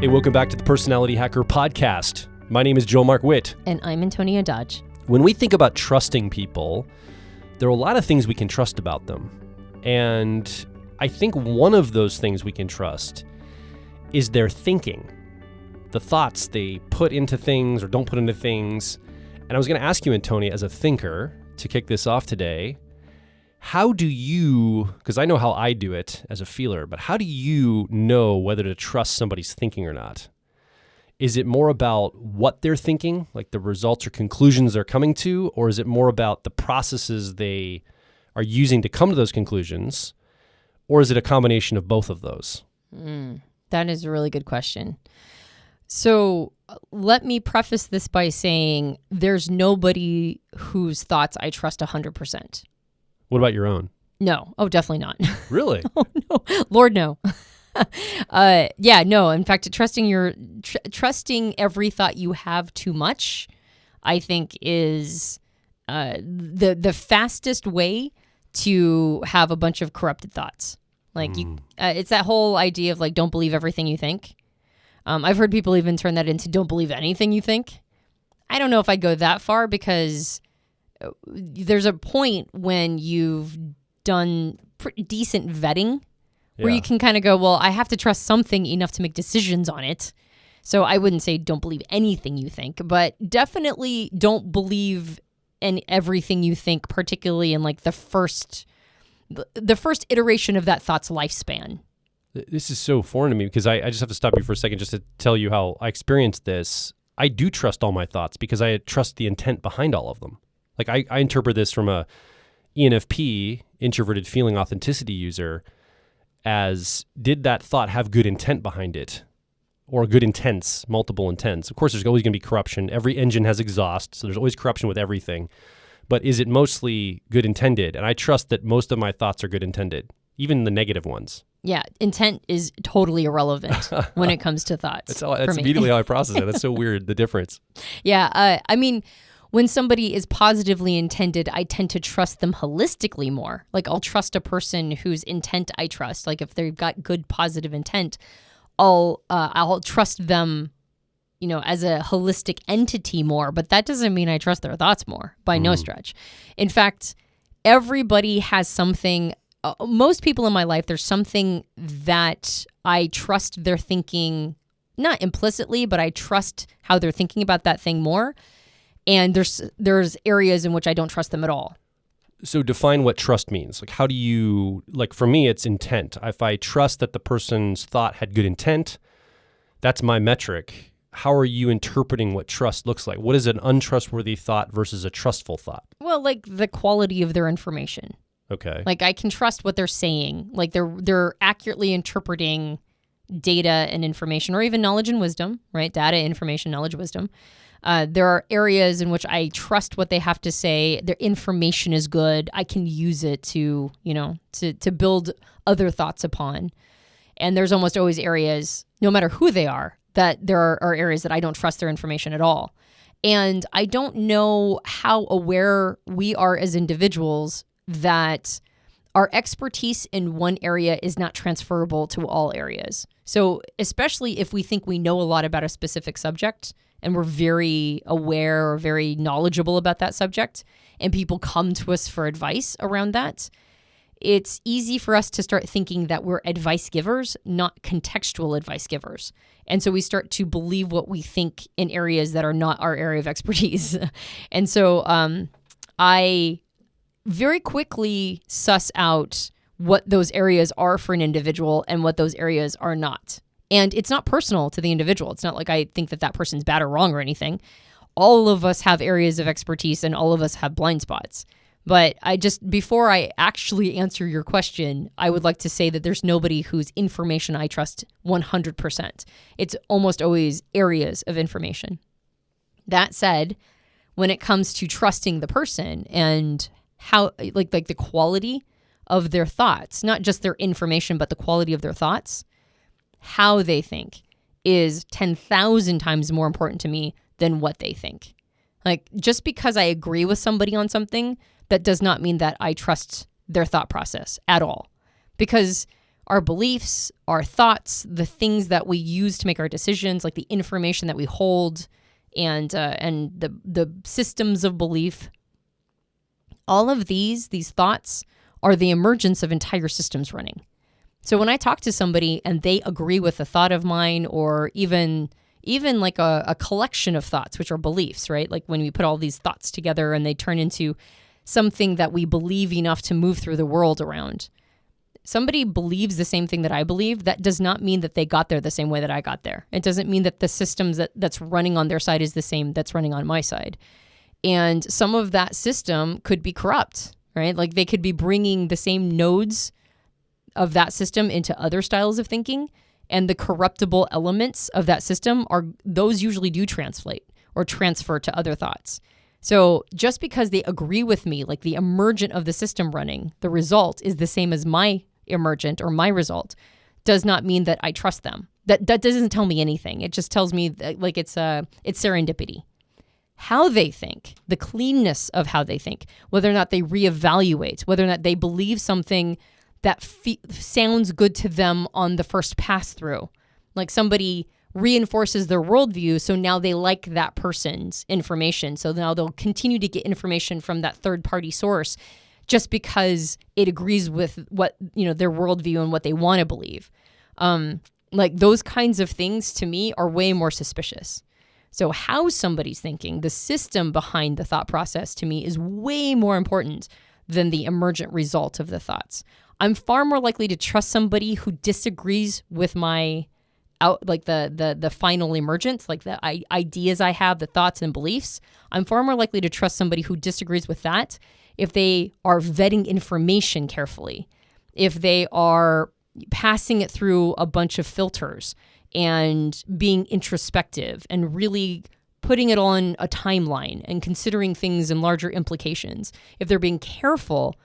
Hey, welcome back to the Personality Hacker Podcast. My name is Joe Mark Witt. And I'm Antonia Dodge. When we think about trusting people, there are a lot of things we can trust about them. And I think one of those things we can trust is their thinking, the thoughts they put into things or don't put into things. And I was going to ask you, Antonia, as a thinker, to kick this off today, how do you, because I know how I do it as a feeler, but how do you know whether to trust somebody's thinking or not? Is it more about what they're thinking, like the results or conclusions they're coming to, or is it more about the processes they are using to come to those conclusions, or is it a combination of both of those? That is a really good question. So let me preface this by saying there's nobody whose thoughts I trust 100%. What about your own? No. Oh, definitely not. Really? Oh, no. Lord, no. No. In fact, trusting every thought you have too much, I think, is the fastest way to have a bunch of corrupted thoughts. Like it's that whole idea of like, don't believe everything you think. I've heard people even turn that into don't believe anything you think. I don't know if I go that far because there's a point when you've done pretty decent vetting where you can kind of go, well, I have to trust something enough to make decisions on it. So I wouldn't say don't believe anything you think, but definitely don't believe in everything you think, particularly in like the first iteration of that thought's lifespan. This is so foreign to me because I just have to stop you for a second just to tell you how I experienced this. I do trust all my thoughts because I trust the intent behind all of them. Like I interpret this from a ENFP, introverted feeling authenticity user, as did that thought have good intent behind it, or good intents, multiple intents. Of course, there's always going to be corruption. Every engine has exhaust, so there's always corruption with everything. But is it mostly good intended? And I trust that most of my thoughts are good intended, even the negative ones. Yeah, intent is totally irrelevant when it comes to thoughts. That's immediately how I process it. That's so weird, the difference. Yeah, I mean, when somebody is positively intended, I tend to trust them holistically more. Like I'll trust a person whose intent I trust. Like if they've got good positive intent, I'll trust them, as a holistic entity more. But that doesn't mean I trust their thoughts more by no stretch. In fact, everybody has something. Most people in my life, there's something that I trust their thinking, not implicitly, but I trust how they're thinking about that thing more. And there's areas in which I don't trust them at all. So define what trust means. Like how do you, like for me, it's intent. If I trust that the person's thought had good intent, that's my metric. How are you interpreting what trust looks like? What is an untrustworthy thought versus a trustful thought? Well, like the quality of their information. Okay. Like I can trust what they're saying. Like they're accurately interpreting data and information, or even knowledge and wisdom, right? Data, information, knowledge, wisdom. There are areas in which I trust what they have to say. Their information is good. I can use it to build other thoughts upon. And there's almost always areas, no matter who they are, that there are areas that I don't trust their information at all. And I don't know how aware we are as individuals that our expertise in one area is not transferable to all areas. So especially if we think we know a lot about a specific subject and we're very aware or very knowledgeable about that subject, and people come to us for advice around that, it's easy for us to start thinking that we're advice givers, not contextual advice givers. And so we start to believe what we think in areas that are not our area of expertise. And so I very quickly suss out what those areas are for an individual and what those areas are not. And it's not personal to the individual. It's not like I think that person is bad or wrong or anything. All of us have areas of expertise and all of us have blind spots. But before I actually answer your question, I would like to say that there's nobody whose information I trust 100%. It's almost always areas of information. That said, when it comes to trusting the person and how, like the quality of their thoughts, not just their information, but the quality of their thoughts, how they think is 10,000 times more important to me than what they think. Like, just because I agree with somebody on something, that does not mean that I trust their thought process at all. Because our beliefs, our thoughts, the things that we use to make our decisions, like the information that we hold, and the systems of belief. All of these thoughts are the emergence of entire systems running. So when I talk to somebody and they agree with a thought of mine, or even like a collection of thoughts, which are beliefs, right? Like when we put all these thoughts together and they turn into something that we believe enough to move through the world around. Somebody believes the same thing that I believe. That does not mean that they got there the same way that I got there. It doesn't mean that the systems that's running on their side is the same that's running on my side. And some of that system could be corrupt, right? Like they could be bringing the same nodes of that system into other styles of thinking, and the corruptible elements of that system those usually do translate or transfer to other thoughts. So just because they agree with me, like the emergent of the system running, the result is the same as my emergent or my result, does not mean that I trust them. That doesn't tell me anything. It just tells me that, like it's serendipity. How they think, the cleanness of how they think, whether or not they reevaluate, whether or not they believe something that sounds good to them on the first pass through. Like somebody reinforces their worldview, so now they like that person's information. So now they'll continue to get information from that third-party source just because it agrees with what, their worldview and what they want to believe. Like those kinds of things to me are way more suspicious. So how somebody's thinking, the system behind the thought process to me is way more important than the emergent result of the thoughts. I'm far more likely to trust somebody who disagrees with my the final emergence, like the ideas I have, the thoughts and beliefs. I'm far more likely to trust somebody who disagrees with that if they are vetting information carefully, if they are passing it through a bunch of filters and being introspective and really putting it on a timeline and considering things in larger implications. If they're being careful,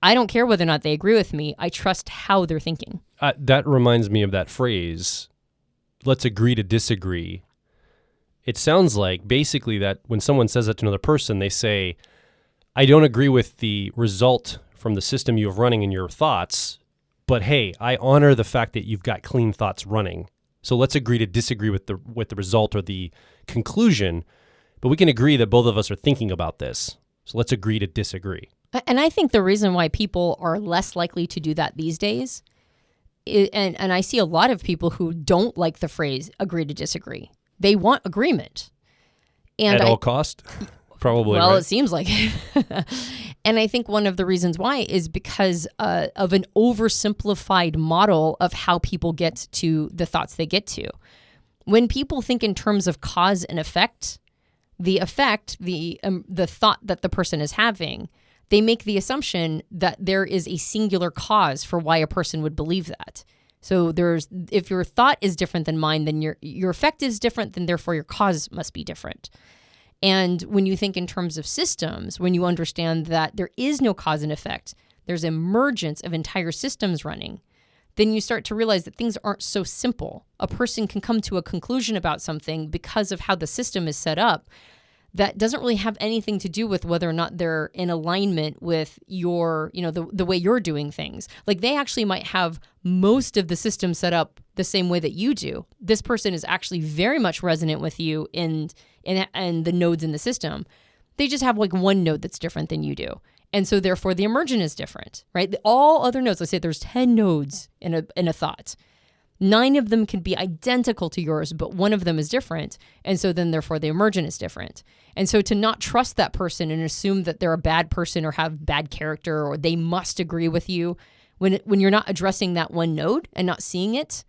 I don't care whether or not they agree with me. I trust how they're thinking. That reminds me of that phrase, let's agree to disagree. It sounds like basically that when someone says that to another person, they say, I don't agree with the result from the system you have running in your thoughts, but hey, I honor the fact that you've got clean thoughts running. So let's agree to disagree with the result or the conclusion, but we can agree that both of us are thinking about this. So let's agree to disagree. And I think the reason why people are less likely to do that these days, and I see a lot of people who don't like the phrase agree to disagree. They want agreement. And At all cost? Probably, well, right? It seems like it. And I think one of the reasons why is because of an oversimplified model of how people get to the thoughts they get to. When people think in terms of cause and effect, the thought that the person is having, they make the assumption that there is a singular cause for why a person would believe that. So if your thought is different than mine, then your effect is different, then therefore your cause must be different. And when you think in terms of systems, when you understand that there is no cause and effect, there's emergence of entire systems running, then you start to realize that things aren't so simple. A person can come to a conclusion about something because of how the system is set up that doesn't really have anything to do with whether or not they're in alignment with your, the way you're doing things. Like they actually might have most of the system set up the same way that you do. This person is actually very much resonant with you in the nodes in the system. They just have like one node that's different than you do. And so therefore the emergent is different, right? All other nodes, let's say there's 10 nodes in a thought. 9 of them can be identical to yours, but one of them is different. And so then therefore the emergent is different. And so to not trust that person and assume that they're a bad person or have bad character or they must agree with you, when you're not addressing that one node and not seeing it,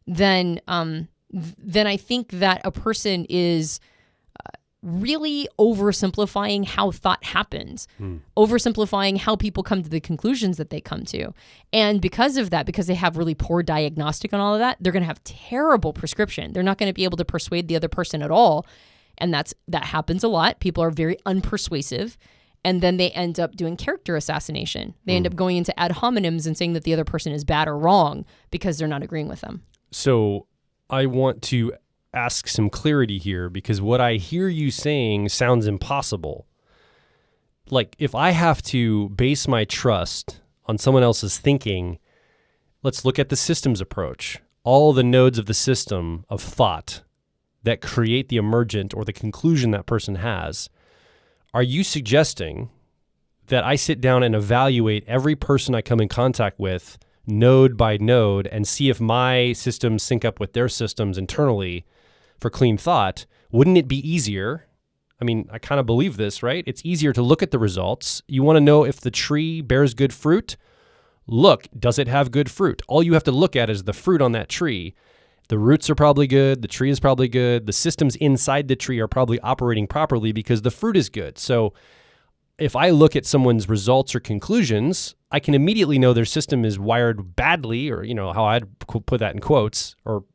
then I think that a person is really oversimplifying how thought happens, oversimplifying how people come to the conclusions that they come to. And because of that, because they have really poor diagnostic on all of that, they're going to have terrible prescription. They're not going to be able to persuade the other person at all. And that happens a lot. People are very unpersuasive. And then they end up doing character assassination. They end up going into ad hominems and saying that the other person is bad or wrong because they're not agreeing with them. So I want to ask some clarity here because what I hear you saying sounds impossible. Like if I have to base my trust on someone else's thinking, let's look at the systems approach. All the nodes of the system of thought that create the emergent or the conclusion that person has. Are you suggesting that I sit down and evaluate every person I come in contact with node by node and see if my systems sync up with their systems internally for clean thought? Wouldn't it be easier? I mean, I kind of believe this, right? It's easier to look at the results. You want to know if the tree bears good fruit? Look, does it have good fruit? All you have to look at is the fruit on that tree. The roots are probably good. The tree is probably good. The systems inside the tree are probably operating properly because the fruit is good. So if I look at someone's results or conclusions, I can immediately know their system is wired badly, or, how I'd put that in quotes, or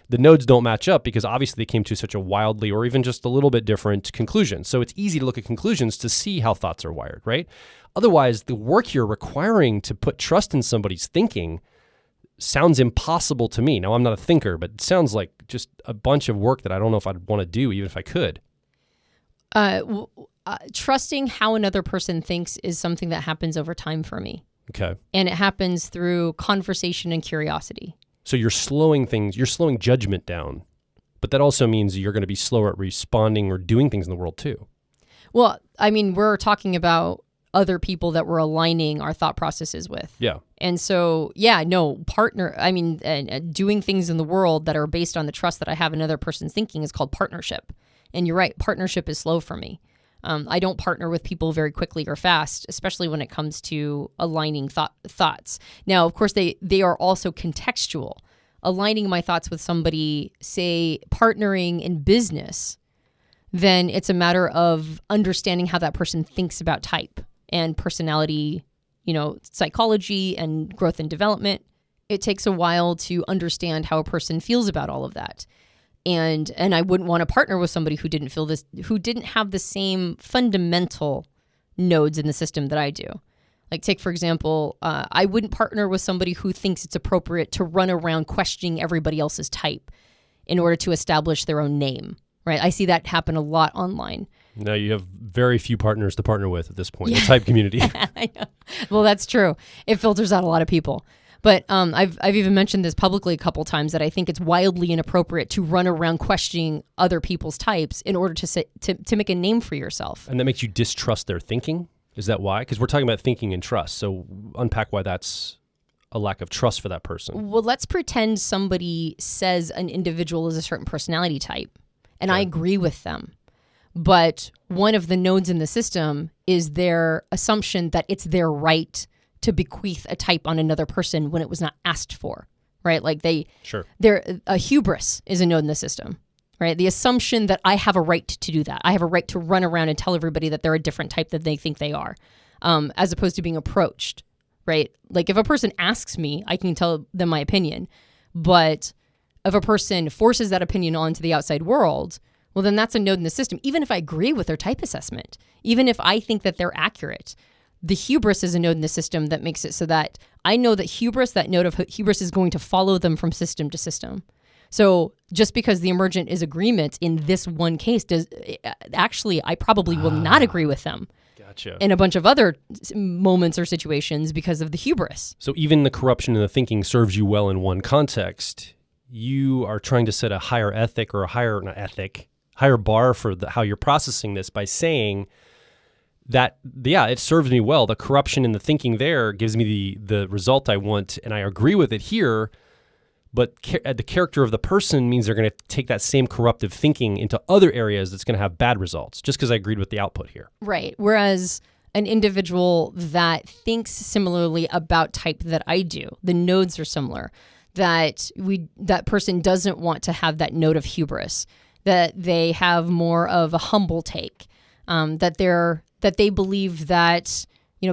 the nodes don't match up because obviously they came to such a wildly or even just a little bit different conclusion. So it's easy to look at conclusions to see how thoughts are wired, right? Otherwise, the work you're requiring to put trust in somebody's thinking sounds impossible to me. Now, I'm not a thinker, but it sounds like just a bunch of work that I don't know if I'd want to do, even if I could. Trusting how another person thinks is something that happens over time for me. Okay. And it happens through conversation and curiosity. So you're slowing judgment down, but that also means you're going to be slower at responding or doing things in the world too. Well, I mean, we're talking about other people that we're aligning our thought processes with. Yeah. And so, doing things in the world that are based on the trust that I have in another person's thinking is called partnership. And you're right, partnership is slow for me. I don't partner with people very quickly or fast, especially when it comes to aligning thoughts. Now, of course, they are also contextual. Aligning my thoughts with somebody, say, partnering in business, then it's a matter of understanding how that person thinks about type and personality, psychology and growth and development. It takes a while to understand how a person feels about all of that. And I wouldn't want to partner with somebody who didn't have the same fundamental nodes in the system that I do. Like, take, for example, I wouldn't partner with somebody who thinks it's appropriate to run around questioning everybody else's type in order to establish their own name, right? I see that happen a lot online. Now you have very few partners to partner with at this point, the type community. I know. Well, that's true. It filters out a lot of people. But I've even mentioned this publicly a couple times that I think it's wildly inappropriate to run around questioning other people's types in order to make a name for yourself. And that makes you distrust their thinking? Is that why? Because we're talking about thinking and trust. So unpack why that's a lack of trust for that person. Well, let's pretend somebody says an individual is a certain personality type, and I agree with them. But one of the nodes in the system is their assumption that it's their right to bequeath a type on another person when it was not asked for, right? Like a hubris is a node in the system, right? The assumption that I have a right to do that. I have a right to run around and tell everybody that they're a different type that they think they are, as opposed to being approached, right? Like, if a person asks me, I can tell them my opinion. But if a person forces that opinion onto the outside world, well, then that's a node in the system, even if I agree with their type assessment, even if I think that they're accurate. The hubris is a node in the system that makes it so that I know that node of hubris is going to follow them from system to system. So just because the emergent is agreement in this one case, I probably will not agree with them. Gotcha. In a bunch of other moments or situations because of the hubris. So even the corruption in the thinking serves you well in one context. You are trying to set a higher ethic or higher bar for how you're processing this by saying that, it serves me well. The corruption in the thinking there gives me the result I want, and I agree with it here, but the character of the person means they're going to take that same corruptive thinking into other areas that's going to have bad results, just because I agreed with the output here. Right. Whereas an individual that thinks similarly about type that I do, the nodes are similar, that person doesn't want to have that node of hubris, that they have more of a humble take, that they believe that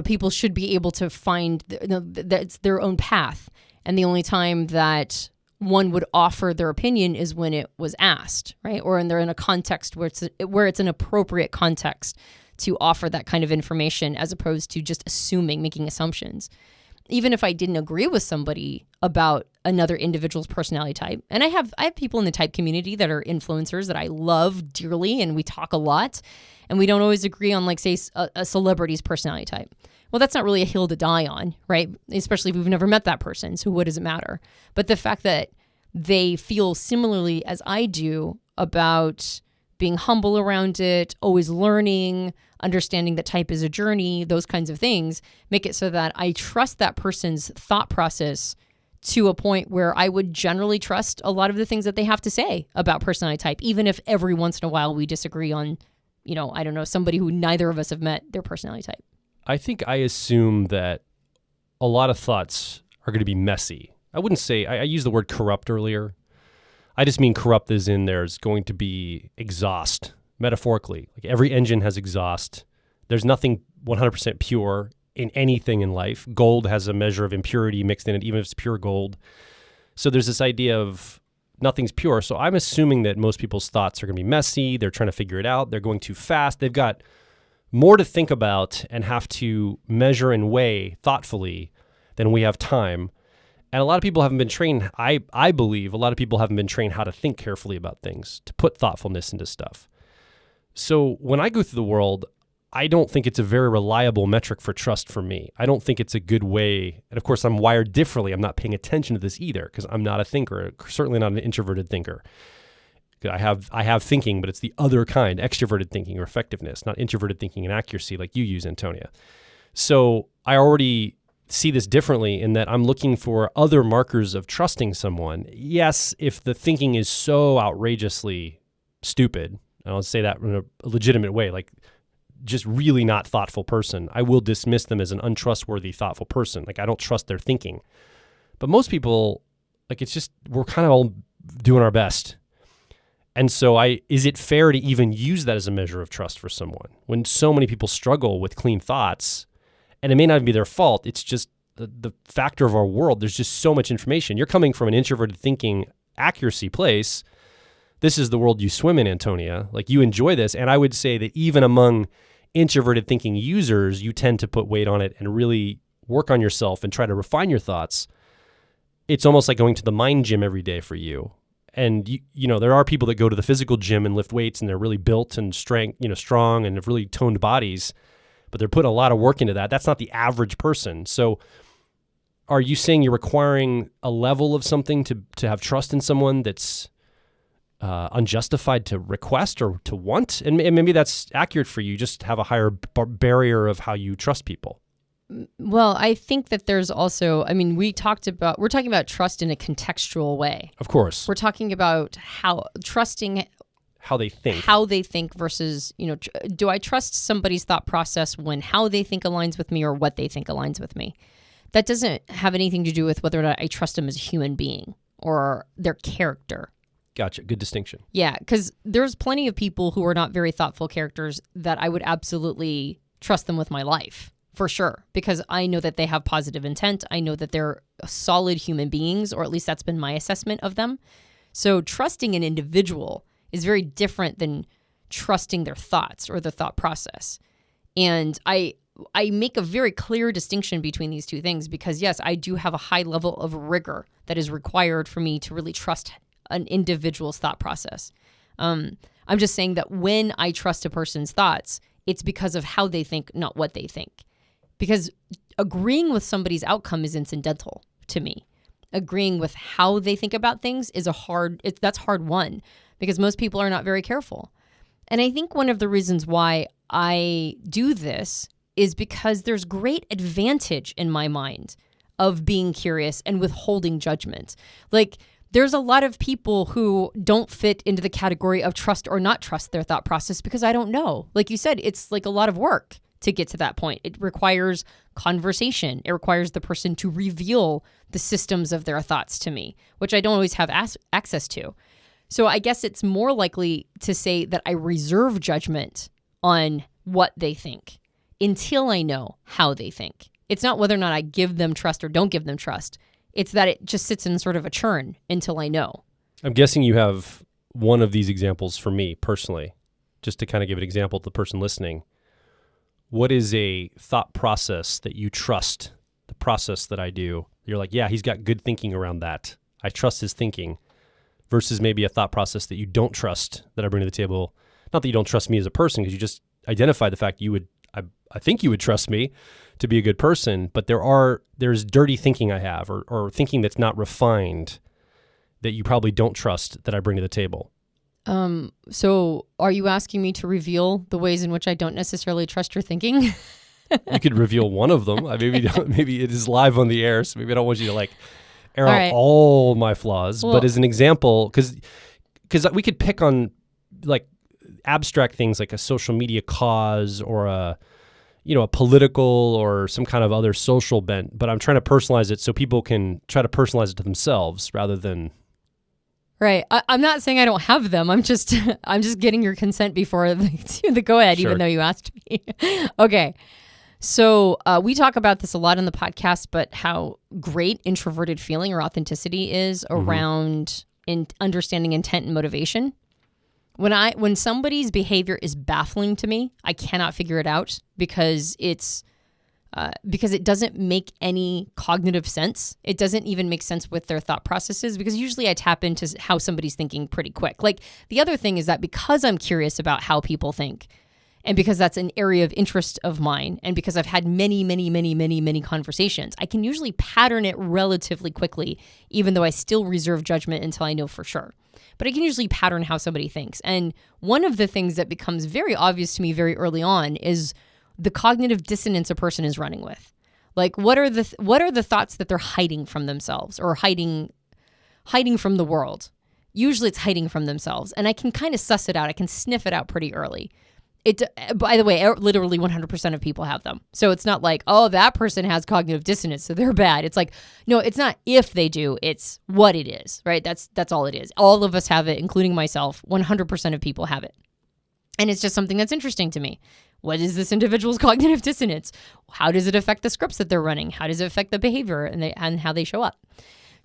people should be able to find that it's their own path, and the only time that one would offer their opinion is when it was asked, right? Or they're in a context where it's an appropriate context to offer that kind of information, as opposed to just making assumptions. Even if I didn't agree with somebody about another individual's personality type. And I have people in the type community that are influencers that I love dearly, and we talk a lot, and we don't always agree on, like, say, a celebrity's personality type. Well, that's not really a hill to die on, right? Especially if we've never met that person. So what does it matter? But the fact that they feel similarly as I do about being humble around it, always learning, understanding that type is a journey, those kinds of things, make it so that I trust that person's thought process to a point where I would generally trust a lot of the things that they have to say about personality type, even if every once in a while we disagree on, I don't know, somebody who neither of us have met, their personality type. I think I assume that a lot of thoughts are going to be messy. I wouldn't say, I used the word corrupt earlier. I just mean corrupt as in there's going to be exhaust, metaphorically. Like every engine has exhaust. There's nothing 100% pure in anything in life. Gold has a measure of impurity mixed in it, even if it's pure gold. So there's this idea of nothing's pure. So I'm assuming that most people's thoughts are going to be messy. They're trying to figure it out. They're going too fast. They've got more to think about and have to measure and weigh thoughtfully than we have time. And a lot of people haven't been trained, I believe, a lot of people haven't been trained how to think carefully about things, to put thoughtfulness into stuff. So when I go through the world, I don't think it's a very reliable metric for trust for me. I don't think it's a good way. And of course, I'm wired differently. I'm not paying attention to this either because I'm not a thinker, certainly not an introverted thinker. I have thinking, but it's the other kind, extroverted thinking or effectiveness, not introverted thinking and accuracy like you use, Antonia. So I already see this differently in that I'm looking for other markers of trusting someone. Yes, if the thinking is so outrageously stupid, and I'll say that in a legitimate way, like just really not thoughtful person, I will dismiss them as an untrustworthy, thoughtful person. Like I don't trust their thinking. But most people, like it's just, we're kind of all doing our best. And so is it fair to even use that as a measure of trust for someone when so many people struggle with clean thoughts? And it may not be their fault. It's just the factor of our world. There's just so much information. You're coming from an introverted thinking accuracy place. This is the world you swim in, Antonia. Like you enjoy this. And I would say that even among introverted thinking users, you tend to put weight on it and really work on yourself and try to refine your thoughts. It's almost like going to the mind gym every day for you. And you know, there are people that go to the physical gym and lift weights and they're really built and strong and have really toned bodies, but they're putting a lot of work into that. That's not the average person. So are you saying you're requiring a level of something to have trust in someone that's unjustified to request or to want? And maybe that's accurate for you. Just have a higher barrier of how you trust people. Well, I think that there's also, we're talking about trust in a contextual way. Of course. We're talking about trusting how they think versus, do I trust somebody's thought process when how they think aligns with me or what they think aligns with me? That doesn't have anything to do with whether or not I trust them as a human being or their character. Gotcha. Good distinction. Yeah, because there's plenty of people who are not very thoughtful characters that I would absolutely trust them with my life. For sure, because I know that they have positive intent. I know that they're solid human beings, or at least that's been my assessment of them. So trusting an individual is very different than trusting their thoughts or the thought process. And I make a very clear distinction between these two things because, yes, I do have a high level of rigor that is required for me to really trust an individual's thought process. I'm just saying that when I trust a person's thoughts, it's because of how they think, not what they think. Because agreeing with somebody's outcome is incidental to me. Agreeing with how they think about things is that's hard won because most people are not very careful. And I think one of the reasons why I do this is because there's great advantage in my mind of being curious and withholding judgment. Like there's a lot of people who don't fit into the category of trust or not trust their thought process because I don't know. Like you said, it's like a lot of work to get to that point. It requires conversation. It requires the person to reveal the systems of their thoughts to me, which I don't always have access to. So I guess it's more likely to say that I reserve judgment on what they think until I know how they think. It's not whether or not I give them trust or don't give them trust. It's that it just sits in sort of a churn until I know. I'm guessing you have one of these examples for me personally, just to kind of give an example to the person listening. What is a thought process that you trust, the process that I do, You're like, yeah, he's got good thinking around that. I trust his thinking, versus maybe a thought process that you don't trust that I bring to the table. Not that you don't trust me as a person, because you just identified the fact I think you would trust me to be a good person, but there's dirty thinking I have, or thinking that's not refined, that you probably don't trust that I bring to the table. So are you asking me to reveal the ways in which I don't necessarily trust your thinking? You could reveal one of them. Maybe it is live on the air, so maybe I don't want you to like air out all my flaws. Well, but as an example, because we could pick on like abstract things like a social media cause or a political or some kind of other social bent, but I'm trying to personalize it so people can try to personalize it to themselves rather than. Right. I'm not saying I don't have them. I'm just getting your consent before the go ahead, sure. Even though you asked me. Okay. So we talk about this a lot in the podcast, but how great introverted feeling or authenticity is around in understanding intent and motivation. When somebody's behavior is baffling to me, I cannot figure it out because it doesn't make any cognitive sense. It doesn't even make sense with their thought processes, because usually I tap into how somebody's thinking pretty quick. Like the other thing is that because I'm curious about how people think, and because that's an area of interest of mine, and because I've had many conversations, I can usually pattern it relatively quickly, even though I still reserve judgment until I know for sure. But I can usually pattern how somebody thinks. And one of the things that becomes very obvious to me very early on is the cognitive dissonance a person is running with. Like, what are the thoughts that they're hiding from themselves, or hiding from the world? Usually it's hiding from themselves. And I can kind of suss it out. I can sniff it out pretty early. By the way, literally 100% of people have them. So it's not like, oh, that person has cognitive dissonance, so they're bad. It's like, no, it's not if they do, it's what it is, right? That's all it is. All of us have it, including myself. 100% of people have it. And it's just something that's interesting to me. What is this individual's cognitive dissonance? How does it affect the scripts that they're running? How does it affect the behavior and how they show up?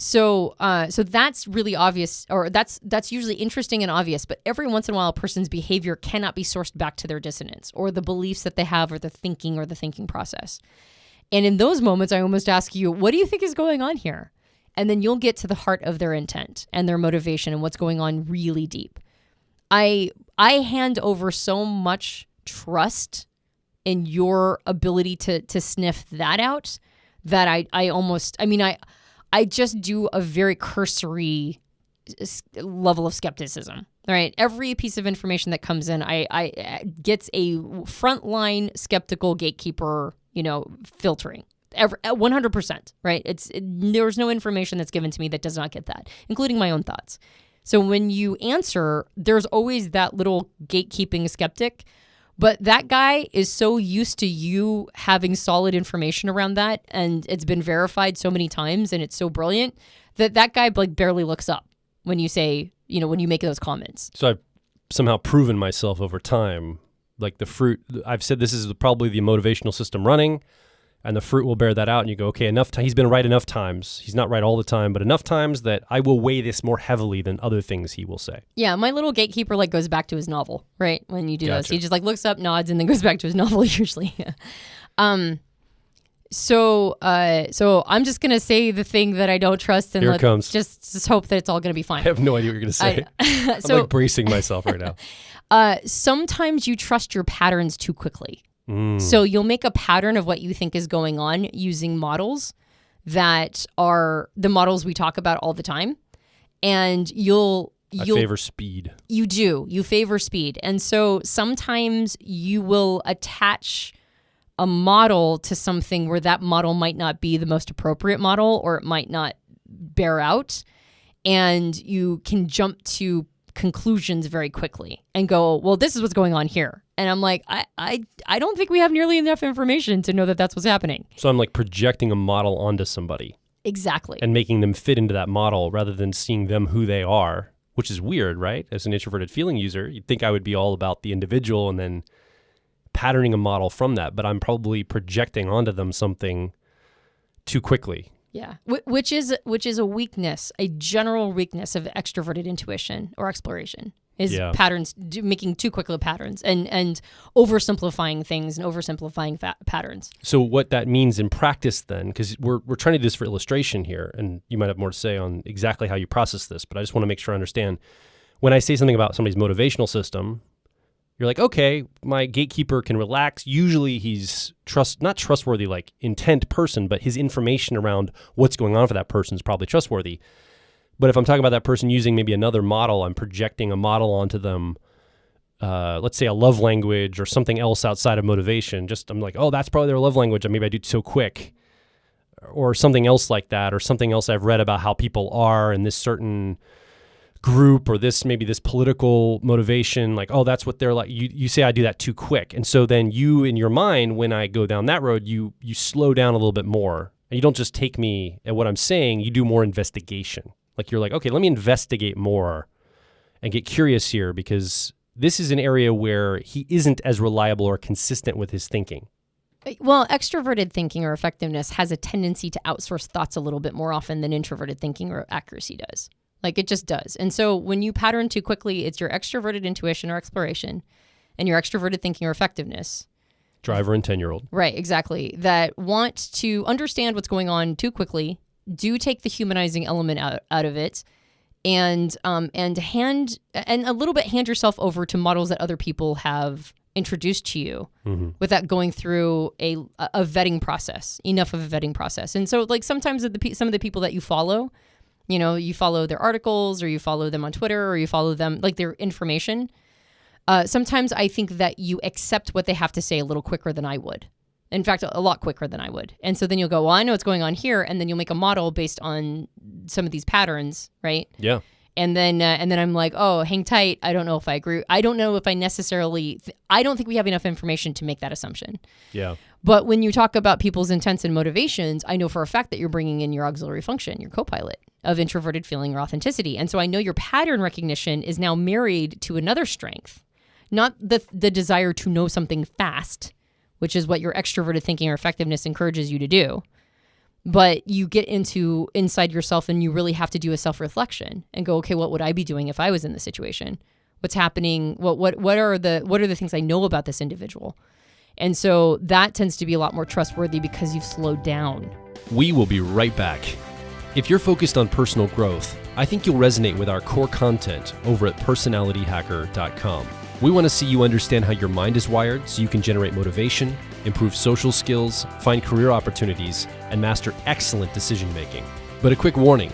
So that's really obvious, or that's usually interesting and obvious, but every once in a while, a person's behavior cannot be sourced back to their dissonance or the beliefs that they have or the thinking process. And in those moments, I almost ask you, what do you think is going on here? And then you'll get to the heart of their intent and their motivation and what's going on really deep. I hand over so much trust in your ability to sniff that out that I just do a very cursory level of skepticism, right? Every piece of information that comes in, I gets a frontline skeptical gatekeeper, filtering. 100%, right? There's no information that's given to me that does not get that, including my own thoughts. So when you answer, there's always that little gatekeeping skeptic. But that guy is so used to you having solid information around that, and it's been verified so many times, and it's so brilliant that guy like barely looks up when you say, when you make those comments. So I've somehow proven myself over time, like the fruit. I've said this is probably the motivational system running, and the fruit will bear that out. And you go, okay, enough time. He's been right enough times. He's not right all the time, but enough times that I will weigh this more heavily than other things he will say. Yeah, my little gatekeeper goes back to his novel, right? When you do Gotcha. Those, he just looks up, nods, and then goes back to his novel usually. So I'm just gonna say the thing that I don't trust, and Here it comes. Just hope that it's all gonna be fine. I have no idea what you're gonna say. I'm like bracing myself right now. Sometimes you trust your patterns too quickly. So you'll make a pattern of what you think is going on using models that are the models we talk about all the time. And I favor speed. You do. You favor speed. And so sometimes you will attach a model to something where that model might not be the most appropriate model, or it might not bear out. And you can jump to conclusions very quickly and go, well, this is what's going on here. And I'm like, I don't think we have nearly enough information to know that that's what's happening. So I'm like projecting a model onto somebody. Exactly. And making them fit into that model rather than seeing them who they are, which is weird, right? As an introverted feeling user, you'd think I would be all about the individual and then patterning a model from that, but I'm probably projecting onto them something too quickly. Yeah, which is a weakness, a general weakness of extroverted intuition or exploration. is patterns, making too quick of patterns and oversimplifying things and oversimplifying patterns. So what that means in practice then, because we're trying to do this for illustration here, and you might have more to say on exactly how you process this, but I just want to make sure I understand. When I say something about somebody's motivational system, you're like, okay, my gatekeeper can relax. Usually he's not trustworthy like intent person, but his information around what's going on for that person is probably trustworthy. But if I'm talking about that person using maybe another model, I'm projecting a model onto them, let's say a love language or something else outside of motivation. I'm like, oh, that's probably their love language, and maybe I do it so quick. Or something else like that, or something else I've read about how people are in this certain group, or this political motivation, like, oh, that's what they're like. You say I do that too quick. And so then you, in your mind, when I go down that road, you slow down a little bit more. And you don't just take me at what I'm saying, you do more investigation. Like you're like, okay, let me investigate more and get curious here, because this is an area where he isn't as reliable or consistent with his thinking. Well, extroverted thinking or effectiveness has a tendency to outsource thoughts a little bit more often than introverted thinking or accuracy does. Like it just does. And so when you pattern too quickly, it's your extroverted intuition or exploration and your extroverted thinking or effectiveness. Driver and 10-year-old. Right, exactly. That want to understand what's going on too quickly, do take the humanizing element out of it, and a little bit hand yourself over to models that other people have introduced to you without going through a vetting process, enough of a vetting process. And so like sometimes some of the people that you follow, you follow their articles, or you follow them on Twitter, or you follow them, like their information. Sometimes I think that you accept what they have to say a little quicker than I would. In fact, a lot quicker than I would. And so then you'll go, well, I know what's going on here. And then you'll make a model based on some of these patterns, right? Yeah. And then I'm like, oh, hang tight. I don't know if I agree. I don't know if I necessarily, I don't think we have enough information to make that assumption. Yeah. But when you talk about people's intents and motivations, I know for a fact that you're bringing in your auxiliary function, your co-pilot of introverted feeling or authenticity. And so I know your pattern recognition is now married to another strength, not the desire to know something fast, which is what your extroverted thinking or effectiveness encourages you to do. But you get inside yourself and you really have to do a self-reflection and go, okay, what would I be doing if I was in this situation? What's happening? What are the things I know about this individual? And so that tends to be a lot more trustworthy because you've slowed down. We will be right back. If you're focused on personal growth, I think you'll resonate with our core content over at personalityhacker.com. We want to see you understand how your mind is wired so you can generate motivation, improve social skills, find career opportunities, and master excellent decision making. But a quick warning,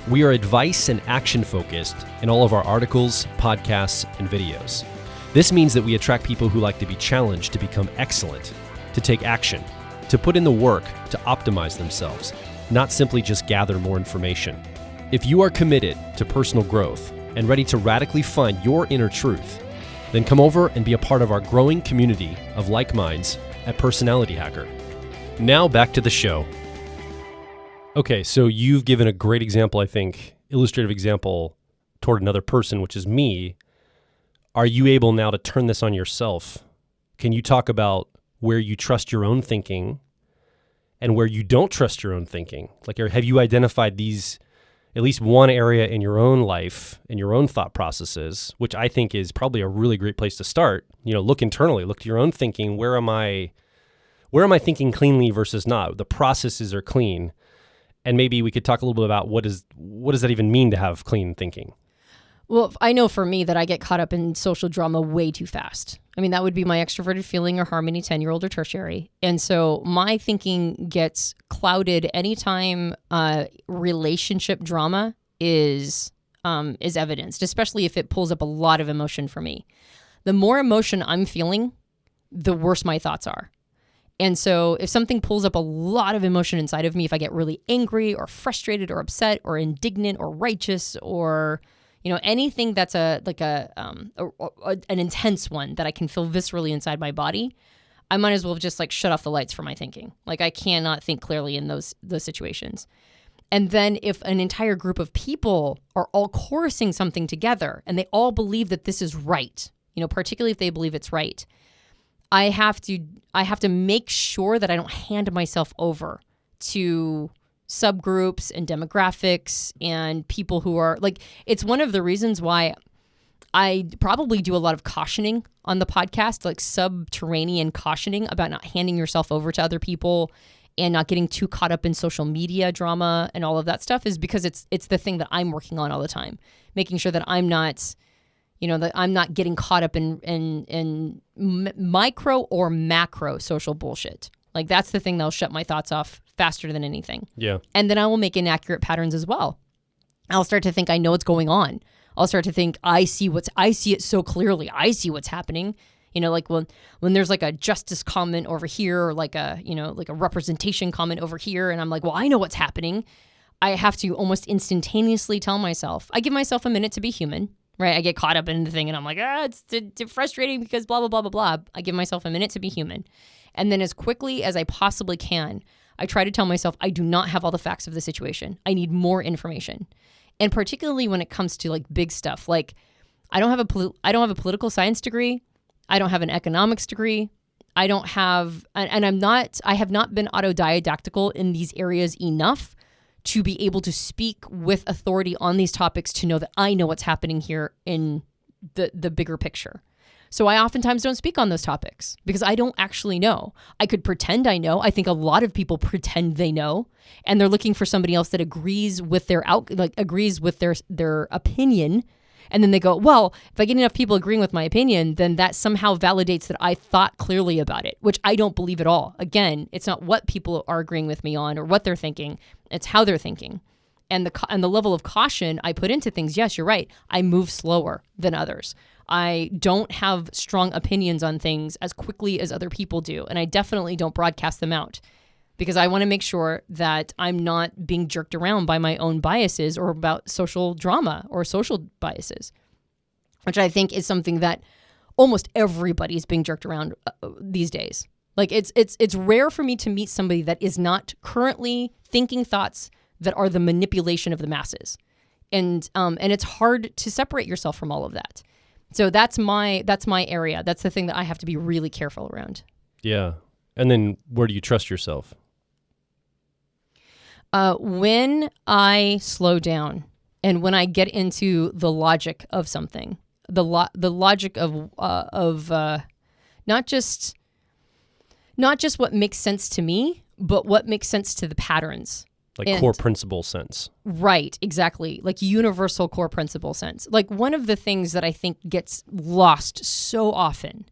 we are advice and action focused in all of our articles, podcasts, and videos. This means that we attract people who like to be challenged to become excellent, to take action, to put in the work to optimize themselves, not simply just gather more information. If you are committed to personal growth and ready to radically find your inner truth, then come over and be a part of our growing community of like minds at Personality Hacker. Now back to the show. Okay, so you've given a great example, I think, illustrative example toward another person, which is me. Are you able now to turn this on yourself? Can you talk about where you trust your own thinking and where you don't trust your own thinking? Like, have you identified these, at least one area in your own life, in your own thought processes, which I think is probably a really great place to start. Look internally, look to your own thinking. Where am I thinking cleanly versus not? The processes are clean. And maybe we could talk a little bit about what does that even mean to have clean thinking? Well, I know for me that I get caught up in social drama way too fast. I mean, that would be my extroverted feeling or harmony 10-year-old or tertiary. And so my thinking gets clouded anytime relationship drama is evidenced, especially if it pulls up a lot of emotion for me. The more emotion I'm feeling, the worse my thoughts are. And so if something pulls up a lot of emotion inside of me, if I get really angry or frustrated or upset or indignant or righteous or anything that's an intense one that I can feel viscerally inside my body, I might as well just shut off the lights for my thinking. I cannot think clearly in those situations. And then if an entire group of people are all chorusing something together and they all believe that this is right, particularly if they believe it's right, I have to make sure that I don't hand myself over to subgroups and demographics and people who are it's one of the reasons why I probably do a lot of cautioning on the podcast, like subterranean cautioning about not handing yourself over to other people and not getting too caught up in social media drama and all of that stuff, is because it's the thing that I'm working on all the time, making sure that I'm not, that I'm not getting caught up in micro or macro social bullshit. Like that's the thing that'll shut my thoughts off faster than anything. Yeah. And then I will make inaccurate patterns as well. I'll start to think I know what's going on. I'll start to think I see it so clearly. I see what's happening. Like when there's like a justice comment over here, or like a representation comment over here, and I'm like, well, I know what's happening. I have to almost instantaneously tell myself, I give myself a minute to be human, right? I get caught up in the thing and I'm like, it's frustrating because blah, blah, blah, blah, blah. I give myself a minute to be human. And then as quickly as I possibly can, I try to tell myself, I do not have all the facts of the situation. I need more information. And particularly when it comes to like big stuff, like I don't have a political science degree. I don't have an economics degree. I have not been autodidactical in these areas enough to be able to speak with authority on these topics to know that I know what's happening here in the bigger picture. So I oftentimes don't speak on those topics because I don't actually know. I could pretend I know. I think a lot of people pretend they know, and they're looking for somebody else that agrees with their opinion. And then they go, well, if I get enough people agreeing with my opinion, then that somehow validates that I thought clearly about it, which I don't believe at all. Again, it's not what people are agreeing with me on or what they're thinking. It's how they're thinking. And the level of caution I put into things, yes, you're right. I move slower than others. I don't have strong opinions on things as quickly as other people do. And I definitely don't broadcast them out because I want to make sure that I'm not being jerked around by my own biases or about social drama or social biases, which I think is something that almost everybody is being jerked around these days. Like it's rare for me to meet somebody that is not currently thinking thoughts that are the manipulation of the masses. And it's hard to separate yourself from all of that. So that's my area. That's the thing that I have to be really careful around. Yeah. And then where do you trust yourself? When I slow down and when I get into the logic of something, the logic of not just what makes sense to me, but what makes sense to the patterns. Like core principle sense. Right, exactly. Like universal core principle sense. Like one of the things that I think gets lost so often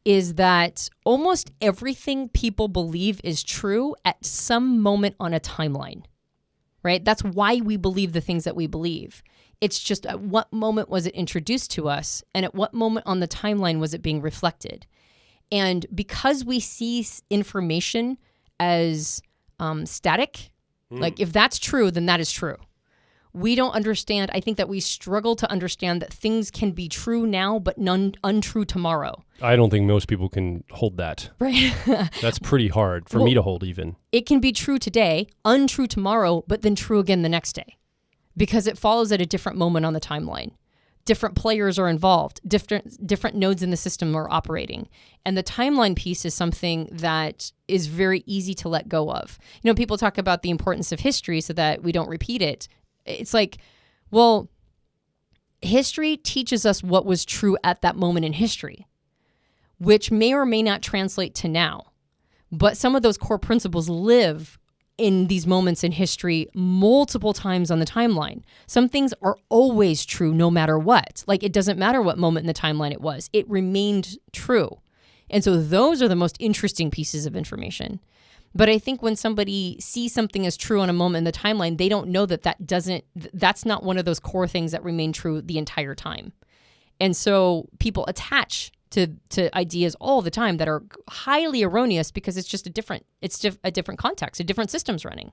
is that almost everything people believe is true at some moment on a timeline, right? That's why we believe the things that we believe. It's just at what moment was it introduced to us and at what moment on the timeline was it being reflected? And because we see information as static, like if that's true, then that is true. We don't understand. I think that we struggle to understand that things can be true now, but untrue tomorrow. I don't think most people can hold that. Right. That's pretty hard for me to hold even. It can be true today, untrue tomorrow, but then true again the next day because it follows at a different moment on the timeline. Different players are involved. Different nodes in the system are operating. And the timeline piece is something that is very easy to let go of. People talk about the importance of history so that we don't repeat it. It's like, well, history teaches us what was true at that moment in history, which may or may not translate to now. But some of those core principles live in these moments in history multiple times on the timeline. Some things are always true no matter what. Like it doesn't matter what moment in the timeline it was. It remained true. And so those are the most interesting pieces of information. But I think when somebody sees something as true on a moment in the timeline, they don't know that's not one of those core things that remain true the entire time. And so people attach to ideas all the time that are highly erroneous because it's just a different context, a different system's running.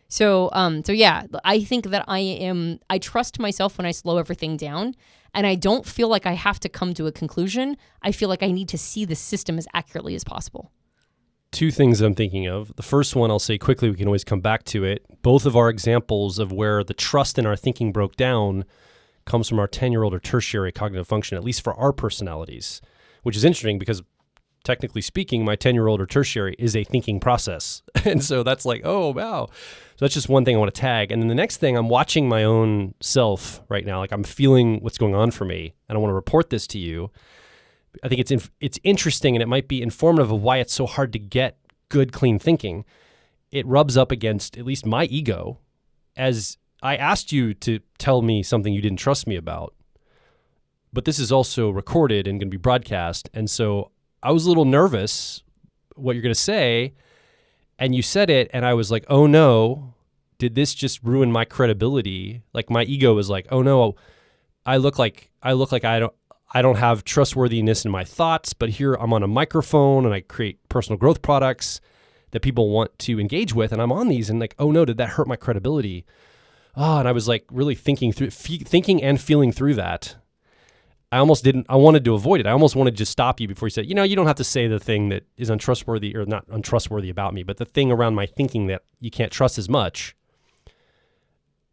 So yeah, I think that I trust myself when I slow everything down, and I don't feel like I have to come to a conclusion. I feel like I need to see the system as accurately as possible. Two things I'm thinking of. The first one, I'll say quickly, we can always come back to it. Both of our examples of where the trust in our thinking broke down comes from our 10-year-old or tertiary cognitive function, at least for our personalities, which is interesting because technically speaking, my 10-year-old or tertiary is a thinking process. And so that's like, oh, wow. So that's just one thing I want to tag. And then the next thing, I'm watching my own self right now. Like I'm feeling what's going on for me, and I want to report this to you. I think it's interesting, and it might be informative of why it's so hard to get good, clean thinking. It rubs up against at least my ego, as I asked you to tell me something you didn't trust me about. But this is also recorded and going to be broadcast. And so I was a little nervous what you're going to say. And you said it, and I was like, oh no, did this just ruin my credibility? Like my ego was like, oh no, I look like I don't have trustworthiness in my thoughts, but here I'm on a microphone and I create personal growth products that people want to engage with, and I'm on these, and like, oh no, did that hurt my credibility? Oh, and I was like really thinking and feeling through that. I wanted to avoid it. I almost wanted to just stop you before you said, you don't have to say the thing that is untrustworthy or not untrustworthy about me, but the thing around my thinking that you can't trust as much.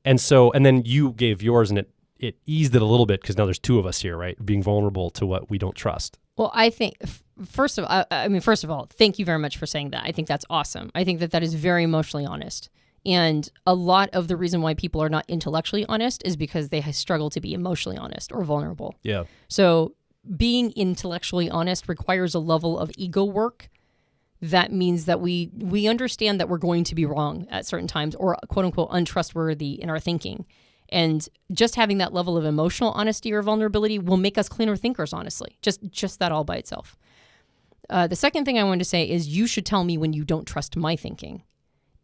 And then you gave yours, and it eased it a little bit because now there's two of us here, right? Being vulnerable to what we don't trust. Well, I think, first of all, thank you very much for saying that. I think that's awesome. I think that is very emotionally honest. And a lot of the reason why people are not intellectually honest is because they struggle to be emotionally honest or vulnerable. Yeah. So being intellectually honest requires a level of ego work. That means that we understand that we're going to be wrong at certain times, or quote unquote untrustworthy in our thinking. And just having that level of emotional honesty or vulnerability will make us cleaner thinkers, honestly. Just that all by itself. The second thing I wanted to say is you should tell me when you don't trust my thinking.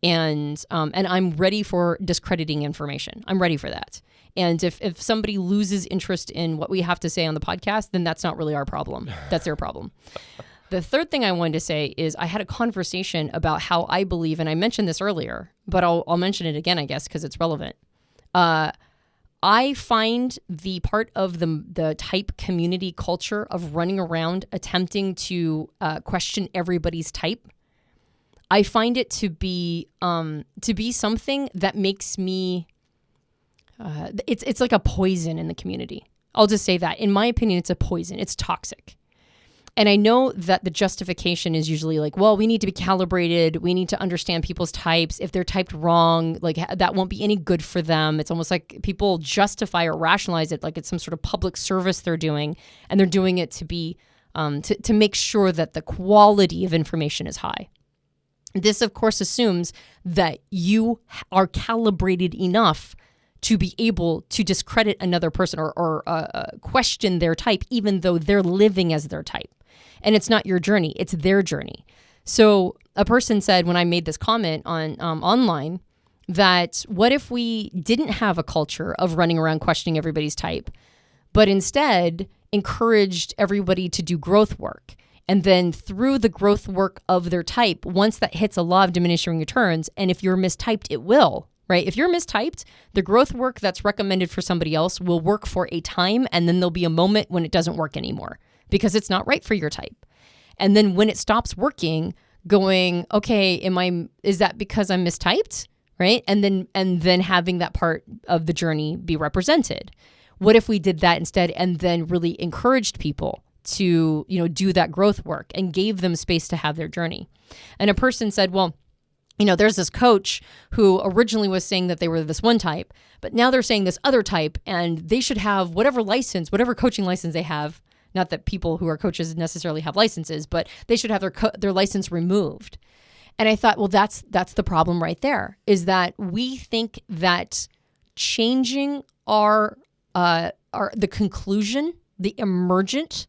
And I'm ready for discrediting information. I'm ready for that. And if somebody loses interest in what we have to say on the podcast, then that's not really our problem. That's their problem. The third thing I wanted to say is I had a conversation about how I believe, and I mentioned this earlier, but I'll mention it again, I guess, because it's relevant. I find the part of the type community culture of running around attempting to question everybody's type, I find it to be something that makes me, it's like a poison in the community. I'll just say that. In my opinion, it's a poison. It's toxic. And I know that the justification is usually like, well, we need to be calibrated. We need to understand people's types. If they're typed wrong, like that won't be any good for them. It's almost like people justify or rationalize it like it's some sort of public service they're doing. And they're doing it to be, to make sure that the quality of information is high. This, of course, assumes that you are calibrated enough to be able to discredit another person or question their type, even though they're living as their type. And it's not your journey, it's their journey. So a person said when I made this comment on online that what if we didn't have a culture of running around questioning everybody's type, but instead encouraged everybody to do growth work? And then through the growth work of their type, once that hits a law of diminishing returns, and if you're mistyped, it will, right? If you're mistyped, the growth work that's recommended for somebody else will work for a time, and then there'll be a moment when it doesn't work anymore because it's not right for your type. And then when it stops working, going, okay, is that because I'm mistyped, right? And then having that part of the journey be represented. What if we did that instead and then really encouraged people to, do that growth work and gave them space to have their journey? And a person said, well, there's this coach who originally was saying that they were this one type, but now they're saying this other type, and they should have whatever coaching license they have. Not that people who are coaches necessarily have licenses, but they should have their license removed. And I thought, well, that's the problem right there, is that we think that changing our the conclusion, the emergent,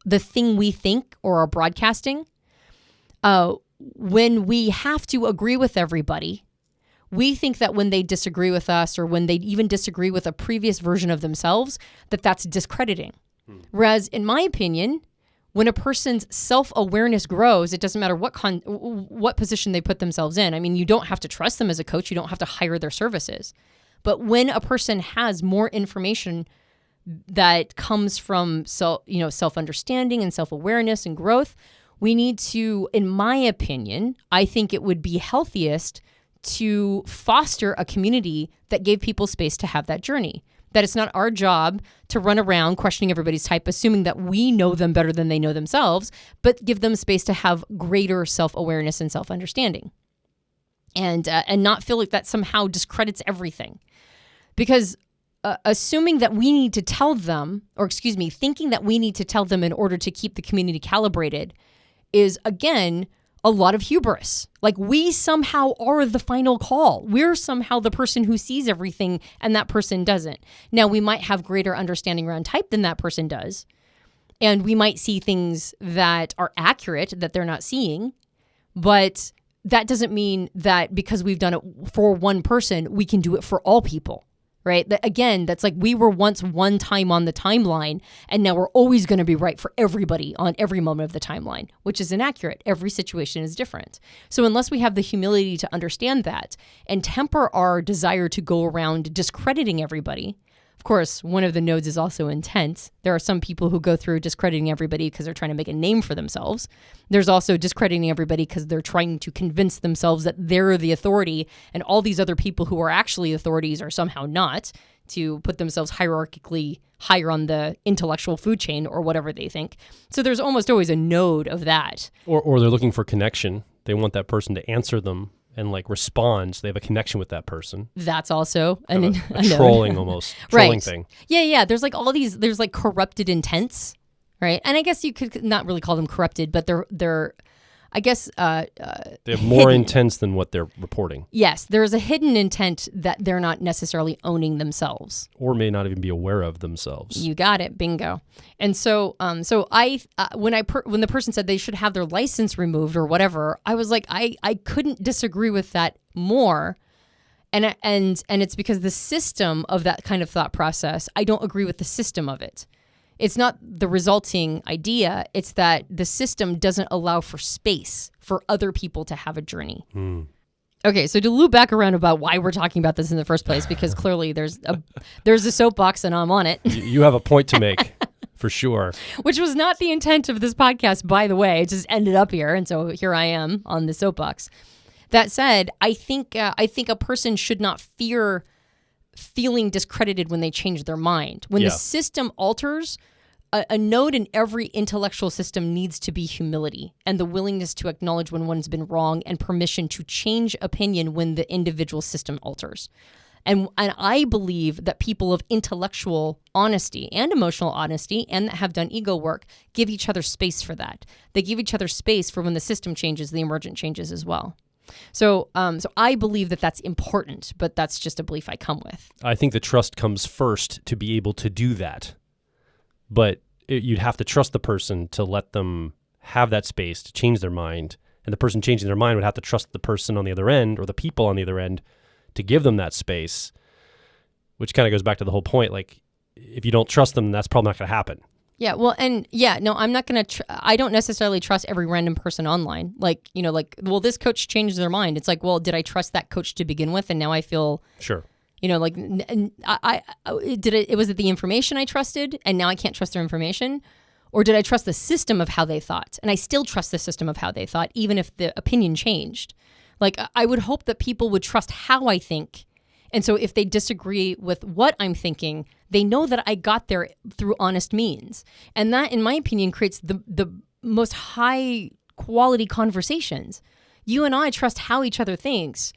the thing we think or are broadcasting, when we have to agree with everybody, we think that when they disagree with us or when they even disagree with a previous version of themselves, that's discrediting. Whereas in my opinion, when a person's self-awareness grows, it doesn't matter what position they put themselves in. I mean, you don't have to trust them as a coach. You don't have to hire their services. But when a person has more information that comes from self-understanding and self-awareness and growth, we need to, in my opinion, I think it would be healthiest to foster a community that gave people space to have that journey. That it's not our job to run around questioning everybody's type, assuming that we know them better than they know themselves, but give them space to have greater self-awareness and self-understanding. And not feel like that somehow discredits everything. Because assuming that we need to tell them, thinking that we need to tell them in order to keep the community calibrated is, again, a lot of hubris. Like, we somehow are the final call. We're somehow the person who sees everything and that person doesn't. Now, we might have greater understanding around type than that person does. And we might see things that are accurate that they're not seeing. But that doesn't mean that because we've done it for one person, we can do it for all people. Right? Again, that's like we were once one time on the timeline, and now we're always going to be right for everybody on every moment of the timeline, which is inaccurate. Every situation is different. So unless we have the humility to understand that and temper our desire to go around discrediting everybody, of course, one of the nodes is also intent. There are some people who go through discrediting everybody because they're trying to make a name for themselves. There's also discrediting everybody because they're trying to convince themselves that they're the authority and all these other people who are actually authorities are somehow not, to put themselves hierarchically higher on the intellectual food chain or whatever they think. So there's almost always a node of that. Or they're looking for connection. They want that person to answer them and like respond, so they have a connection with that person. That's also a trolling almost trolling thing. Yeah. There's like all these. There's like corrupted intents, right? And I guess you could not really call them corrupted, but they're I guess they have more intents than what they're reporting. Yes, there is a hidden intent that they're not necessarily owning themselves, or may not even be aware of themselves. You got it, bingo. And so, when the person said they should have their license removed or whatever, I was like, I couldn't disagree with that more. And it's because the system of that kind of thought process, I don't agree with the system of it. It's not the resulting idea. It's that the system doesn't allow for space for other people to have a journey. Okay, so to loop back around about why we're talking about this in the first place, because clearly there's a soapbox and I'm on it. You have a point to make, for sure. Which was not the intent of this podcast, by the way. It just ended up here, and so here I am on the soapbox. That said, I think a person should not fear feeling discredited when they change their mind. When the system alters, a node in every intellectual system needs to be humility and the willingness to acknowledge when one's been wrong and permission to change opinion when the individual system alters. And I believe that people of intellectual honesty and emotional honesty and that have done ego work give each other space for that. They give each other space for when the system changes, the emergent changes as well. So I believe that that's important, but that's just a belief I come with. I think the trust comes first to be able to do that. But you'd have to trust the person to let them have that space to change their mind. And the person changing their mind would have to trust the person on the other end or the people on the other end to give them that space, which kind of goes back to the whole point. Like, if you don't trust them, that's probably not going to happen. Yeah, well, and no, I'm not going to, I don't necessarily trust every random person online. Like, well, this coach changed their mind. It's like, well, did I trust that coach to begin with? And now I feel... Sure. Was it the information I trusted and now I can't trust their information? Or did I trust the system of how they thought? And I still trust the system of how they thought, even if the opinion changed. Like, I would hope that people would trust how I think. And so if they disagree with what I'm thinking, they know that I got there through honest means. And that, in my opinion, creates the most high quality conversations. You and I trust how each other thinks,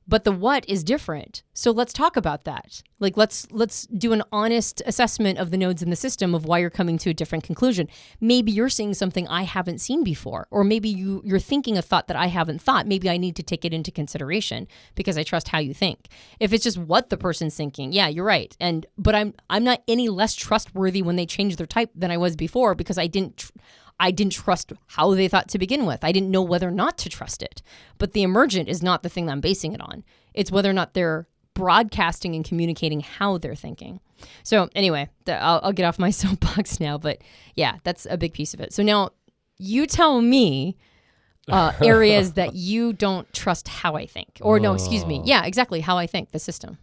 but the what is different. So let's talk about that. Like, let's do an honest assessment of the nodes in the system of why you're coming to a different conclusion. Maybe you're seeing something I haven't seen before, or maybe you're thinking a thought that I haven't thought. Maybe I need to take it into consideration because I trust how you think. If it's just what the person's thinking, yeah, you're right. But I'm not any less trustworthy when they change their type than I was before because I didn't trust how they thought to begin with. I didn't know whether or not to trust it. But the emergent is not the thing that I'm basing it on. It's whether or not they're broadcasting and communicating how they're thinking. So anyway, I'll get off my soapbox now. But yeah, that's a big piece of it. So now you tell me areas that you don't trust how I think. Or no, excuse me. Yeah, exactly. How I think, the system.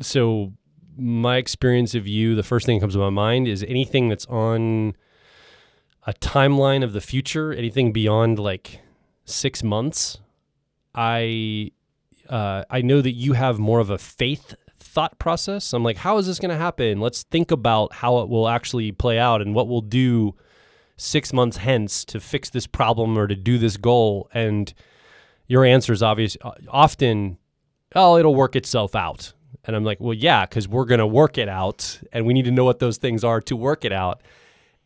So my experience of you, the first thing that comes to my mind is anything that's on a timeline of the future, anything beyond like 6 months. I know that you have more of a faith thought process. I'm like, how is this going to happen? Let's think about how it will actually play out and what we'll do 6 months hence to fix this problem or to do this goal. And your answer is often, oh, it'll work itself out. And I'm like, well, yeah, because we're going to work it out and we need to know what those things are to work it out.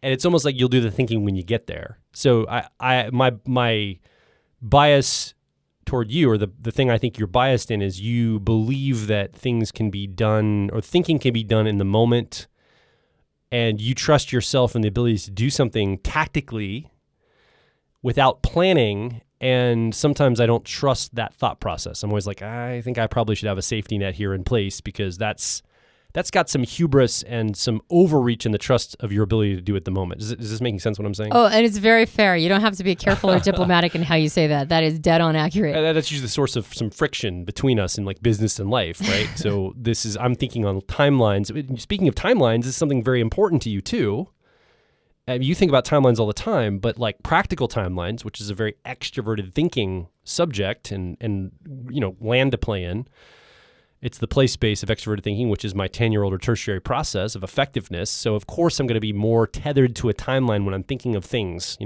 And it's almost like you'll do the thinking when you get there. So my bias toward you, or the thing I think you're biased in, is you believe that things can be done, or thinking can be done in the moment, and you trust yourself and the ability to do something tactically without planning. And sometimes I don't trust that thought process. I'm always like, I think I probably should have a safety net here in place, because that's got some hubris and some overreach in the trust of your ability to do it at the moment. Is this making sense what I'm saying? Oh, and it's very fair. You don't have to be careful or diplomatic in how you say that. That is dead on accurate. That's usually the source of some friction between us in like business and life, right? So I'm thinking on timelines. Speaking of timelines, this is something very important to you too. You think about timelines all the time, but like practical timelines, which is a very extroverted thinking subject and land to play in. It's the play space of extroverted thinking, which is my 10-year-old or tertiary process of effectiveness. So of course I'm going to be more tethered to a timeline when I'm thinking of things.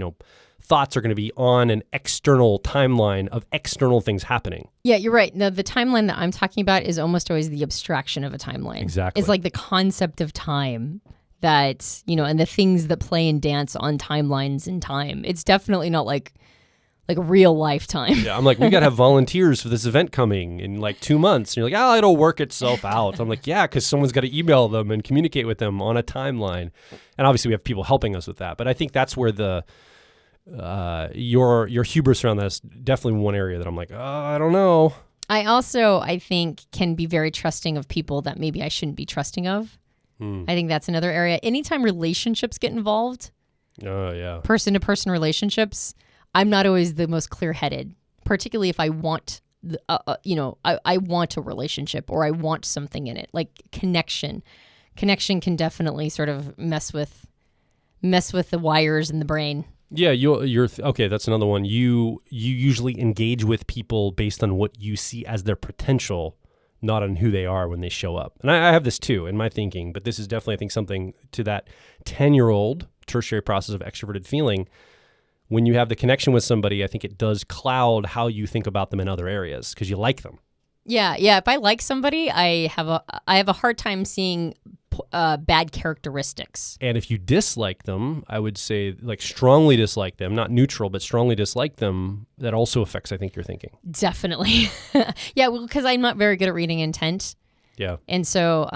Thoughts are going to be on an external timeline of external things happening. Yeah, you're right. Now, the timeline that I'm talking about is almost always the abstraction of a timeline. Exactly. It's like the concept of time that, and the things that play and dance on timelines in time. It's definitely not like real lifetime. Yeah, I'm like, we got to have volunteers for this event coming in like 2 months. And you're like, it'll work itself out. I'm like, yeah, because someone's got to email them and communicate with them on a timeline. And obviously we have people helping us with that. But I think that's where your hubris around that is definitely one area that I'm like, I don't know. I think, can be very trusting of people that maybe I shouldn't be trusting of. I think that's another area. Anytime relationships get involved, person-to-person relationships, I'm not always the most clear-headed, particularly if I want, I want a relationship or I want something in it, like connection. Connection can definitely sort of mess with the wires in the brain. Yeah, okay. That's another one. You usually engage with people based on what you see as their potential, not on who they are when they show up. And I have this too in my thinking, but this is definitely, I think, something to that 10-year-old tertiary process of extroverted feeling. When you have the connection with somebody, I think it does cloud how you think about them in other areas because you like them. Yeah. If I like somebody, I have a hard time seeing bad characteristics. And if you dislike them, I would say like strongly dislike them, not neutral, but strongly dislike them, that also affects, I think, your thinking. Definitely. Yeah, well, because I'm not very good at reading intent. Yeah. And so,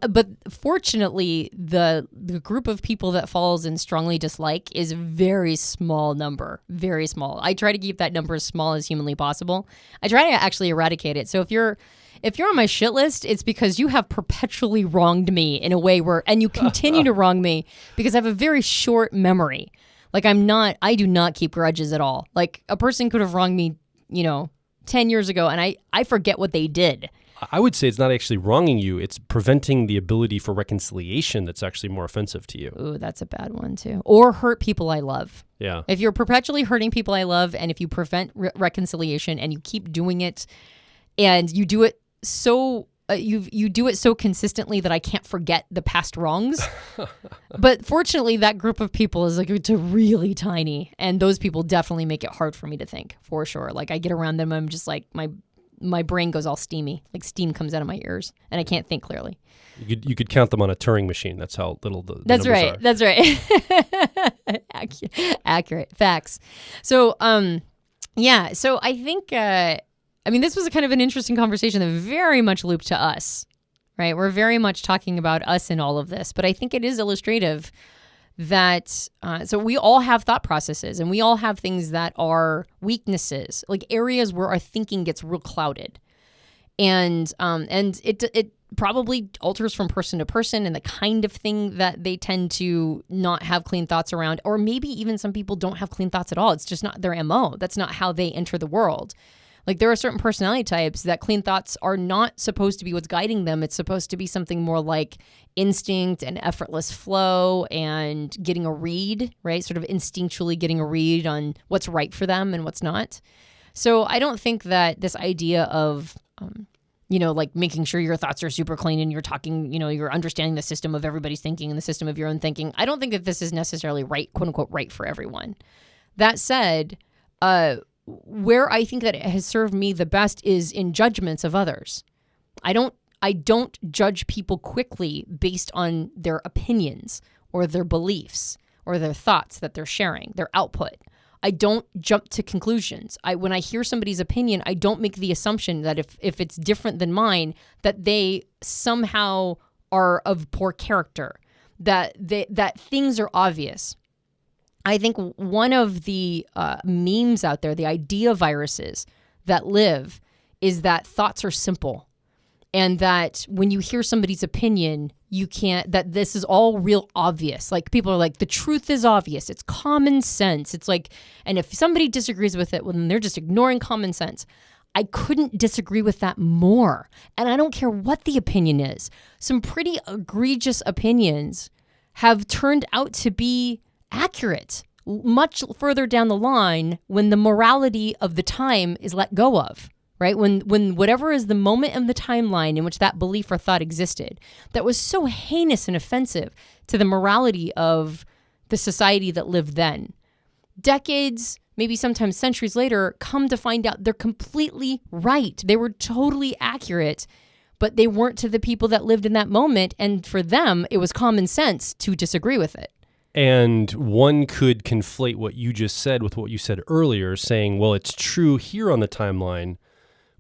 but fortunately, the group of people that falls in strongly dislike is a very small number, very small. I try to keep that number as small as humanly possible. I try to actually eradicate it. So if you're on my shit list, it's because you have perpetually wronged me in a way and you continue to wrong me because I have a very short memory. Like I do not keep grudges at all. Like a person could have wronged me, 10 years ago and I forget what they did. I would say it's not actually wronging you. It's preventing the ability for reconciliation that's actually more offensive to you. Ooh, that's a bad one too. Or hurt people I love. Yeah. If you're perpetually hurting people I love and if you prevent reconciliation and you keep doing it and you do it so you do it so consistently that I can't forget the past wrongs. But fortunately, that group of people is it's really tiny. And those people definitely make it hard for me to think, for sure. Like I get around them, I'm just like, my brain goes all steamy, like steam comes out of my ears, and I can't think clearly. You could count them on a Turing machine. That's how little the That's numbers right. are. That's right. Accurate facts. So, So I think, this was a kind of an interesting conversation that very much looped to us, right? We're very much talking about us in all of this, but I think it is illustrative that so we all have thought processes and we all have things that are weaknesses, like areas where our thinking gets real clouded, and it probably alters from person to person and the kind of thing that they tend to not have clean thoughts around, or maybe even some people don't have clean thoughts at all. It's just not their MO. That's not how they enter the world. Like there are certain personality types that clean thoughts are not supposed to be what's guiding them. It's supposed to be something more like instinct and effortless flow and getting a read, right? Sort of instinctually getting a read on what's right for them and what's not. So I don't think that this idea of like making sure your thoughts are super clean and you're talking, you're understanding the system of everybody's thinking and the system of your own thinking. I don't think that this is necessarily right, quote unquote, right for everyone. That said, where I think that it has served me the best is in judgments of others. I don't judge people quickly based on their opinions or their beliefs or their thoughts that they're sharing, their output. I don't jump to conclusions. When I hear somebody's opinion, I don't make the assumption that if it's different than mine, that they somehow are of poor character, that things are obvious. I think one of the memes out there, the idea viruses that live, is that thoughts are simple. And that when you hear somebody's opinion, that this is all real obvious. Like people are like, the truth is obvious. It's common sense. It's like, and if somebody disagrees with it, well, then they're just ignoring common sense. I couldn't disagree with that more. And I don't care what the opinion is. Some pretty egregious opinions have turned out to be accurate much further down the line when the morality of the time is let go of. Right? When whatever is the moment of the timeline in which that belief or thought existed, that was so heinous and offensive to the morality of the society that lived then. Decades, maybe sometimes centuries later, come to find out they're completely right. They were totally accurate, but they weren't to the people that lived in that moment. And for them, it was common sense to disagree with it. And one could conflate what you just said with what you said earlier, saying, well, it's true here on the timeline,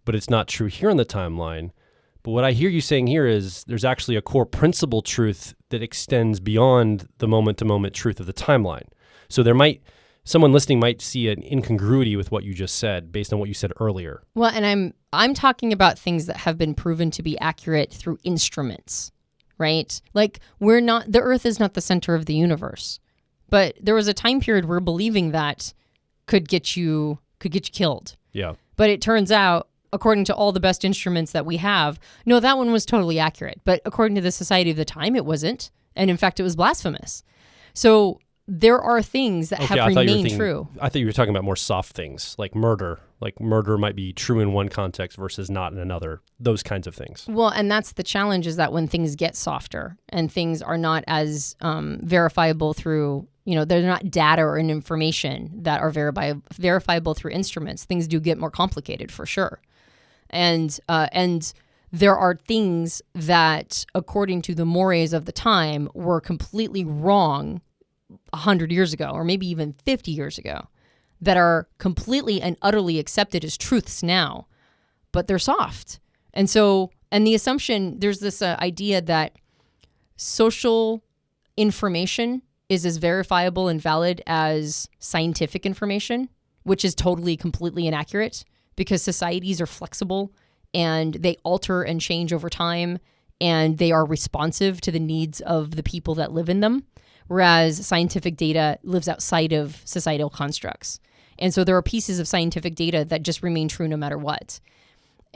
but it's not true here on the timeline. But what I hear you saying here is there's actually a core principle truth that extends beyond the moment-to-moment truth of the timeline. So someone listening might see an incongruity with what you just said based on what you said earlier. Well, and I'm talking about things that have been proven to be accurate through instruments, right? Like the Earth is not the center of the universe. But there was a time period where believing that could get you killed. Yeah. But it turns out, according to all the best instruments that we have, no, that one was totally accurate. But according to the society of the time, it wasn't. And in fact, it was blasphemous. So there are things that have remained true. I thought you were talking about more soft things, like murder. Like murder might be true in one context versus not in another. Those kinds of things. Well, and that's the challenge, is that when things get softer and things are not as verifiable through, they're not data or information that are verifiable through instruments, things do get more complicated for sure. And there are things that, according to the mores of the time, were completely wrong 100 years ago, or maybe even 50 years ago, that are completely and utterly accepted as truths now, but they're soft. And the assumption, there's this idea that social information is as verifiable and valid as scientific information, which is totally, completely inaccurate. Because societies are flexible and they alter and change over time, and they are responsive to the needs of the people that live in them, whereas scientific data lives outside of societal constructs. And so there are pieces of scientific data that just remain true no matter what.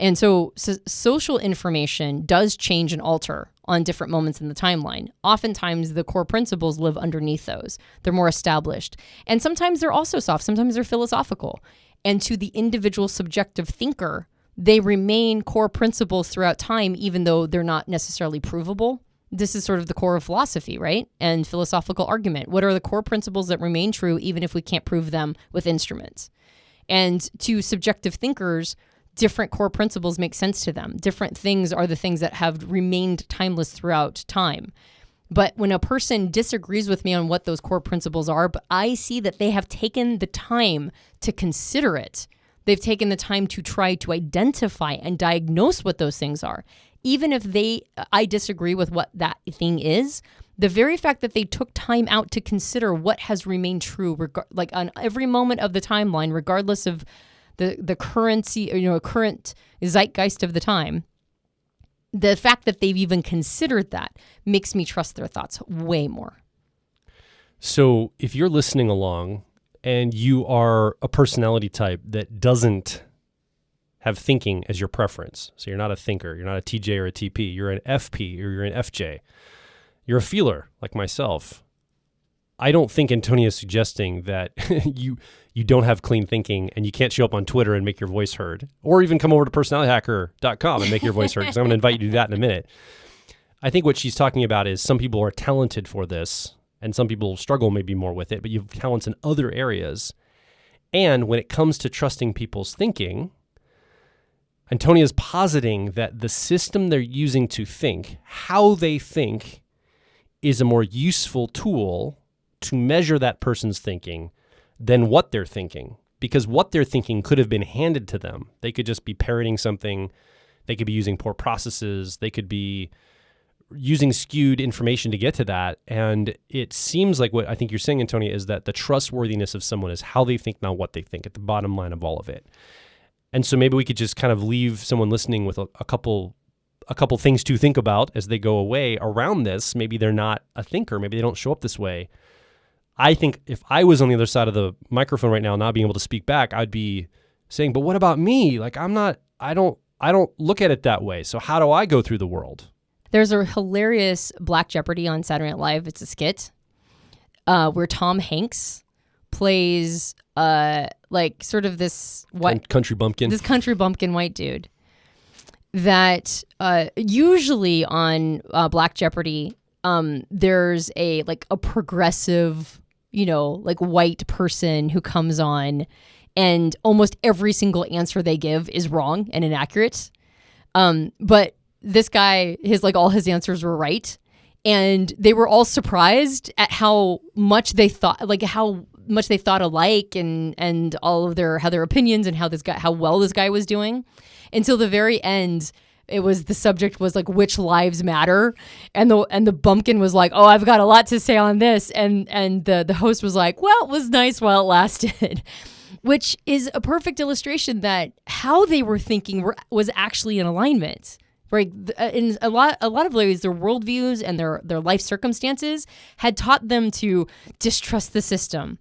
And so social information does change and alter on different moments in the timeline. Oftentimes, the core principles live underneath those. They're more established. And sometimes they're also soft. Sometimes they're philosophical. And to the individual subjective thinker, they remain core principles throughout time, even though they're not necessarily provable. This is sort of the core of philosophy, right? And philosophical argument. What are the core principles that remain true, even if we can't prove them with instruments? And to subjective thinkers, different core principles make sense to them. Different things are the things that have remained timeless throughout time. But when a person disagrees with me on what those core principles are, but I see that they have taken the time to consider it, they've taken the time to try to identify and diagnose what those things are. Even if I disagree with what that thing is, the very fact that they took time out to consider what has remained true, like on every moment of the timeline, regardless of the currency, current zeitgeist of the time, the fact that they've even considered that makes me trust their thoughts way more. So if you're listening along and you are a personality type that doesn't have thinking as your preference, so you're not a thinker, you're not a TJ or a TP, you're an FP or you're an FJ, you're a feeler like myself, I don't think Antonia is suggesting that you don't have clean thinking and you can't show up on Twitter and make your voice heard, or even come over to personalityhacker.com and make your voice heard, because I'm going to invite you to do that in a minute. I think what she's talking about is some people are talented for this and some people struggle maybe more with it, but you have talents in other areas. And when it comes to trusting people's thinking, Antonia is positing that the system they're using to think, how they think, is a more useful tool to measure that person's thinking than what they're thinking. Because what they're thinking could have been handed to them. They could just be parroting something. They could be using poor processes. They could be using skewed information to get to that. And it seems like what I think you're saying, Antonia, is that the trustworthiness of someone is how they think, not what they think, at the bottom line of all of it. And so maybe we could just kind of leave someone listening with a couple things to think about as they go away around this. Maybe they're not a thinker. Maybe they don't show up this way. I think if I was on the other side of the microphone right now, not being able to speak back, I'd be saying, but what about me? Like, I don't look at it that way. So how do I go through the world? There's a hilarious Black Jeopardy on Saturday Night Live. It's a skit where Tom Hanks plays like sort of this country bumpkin. This country bumpkin white dude that usually on Black Jeopardy, there's a progressive, like white person who comes on, and almost every single answer they give is wrong and inaccurate. But this guy, all his answers were right. And they were all surprised at how much they thought alike, and all of their opinions and how well this guy was doing, until the very end. The subject was like, which lives matter, and the bumpkin was like, oh, I've got a lot to say on this, and the host was like, well, it was nice while it lasted, which is a perfect illustration that how they were thinking was actually in alignment. Right, in a lot of ways, their worldviews and their life circumstances had taught them to distrust the system.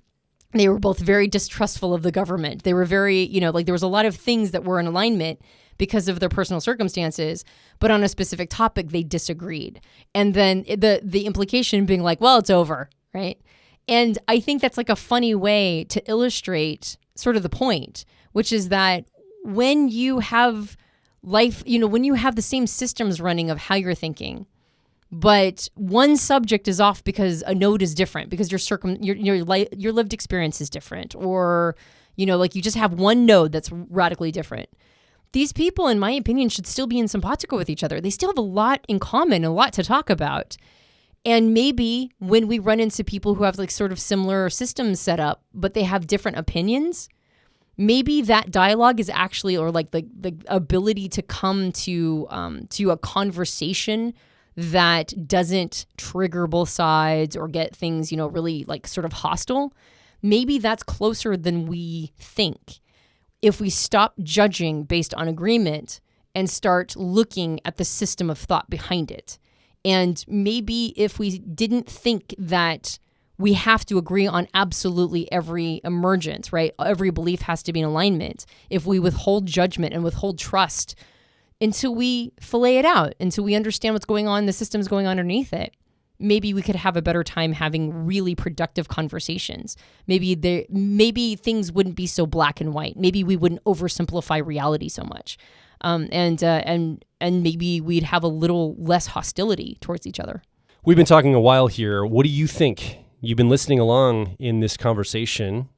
They were both very distrustful of the government. They were very, there was a lot of things that were in alignment because of their personal circumstances, but on a specific topic, they disagreed. And then the implication being like, well, it's over, right? And I think that's like a funny way to illustrate sort of the point, which is that when you have life, when you have the same systems running of how you're thinking, but one subject is off because a node is different, because your lived experience is different, or, you just have one node that's radically different. These people, in my opinion, should still be in simpatico with each other. They still have a lot in common, a lot to talk about. And maybe when we run into people who have sort of similar systems set up, but they have different opinions, maybe that dialogue is actually, or the ability to come to a conversation that doesn't trigger both sides or get things, really sort of hostile. Maybe that's closer than we think. If we stop judging based on agreement and start looking at the system of thought behind it. And maybe if we didn't think that we have to agree on absolutely every emergence, right? Every belief has to be in alignment. If we withhold judgment and withhold trust until we fillet it out, until we understand what's going on, the system's going on underneath it, maybe we could have a better time having really productive conversations. Maybe things wouldn't be so black and white. Maybe we wouldn't oversimplify reality so much. And maybe we'd have a little less hostility towards each other. We've been talking a while here. What do you think? You've been listening along in this conversation,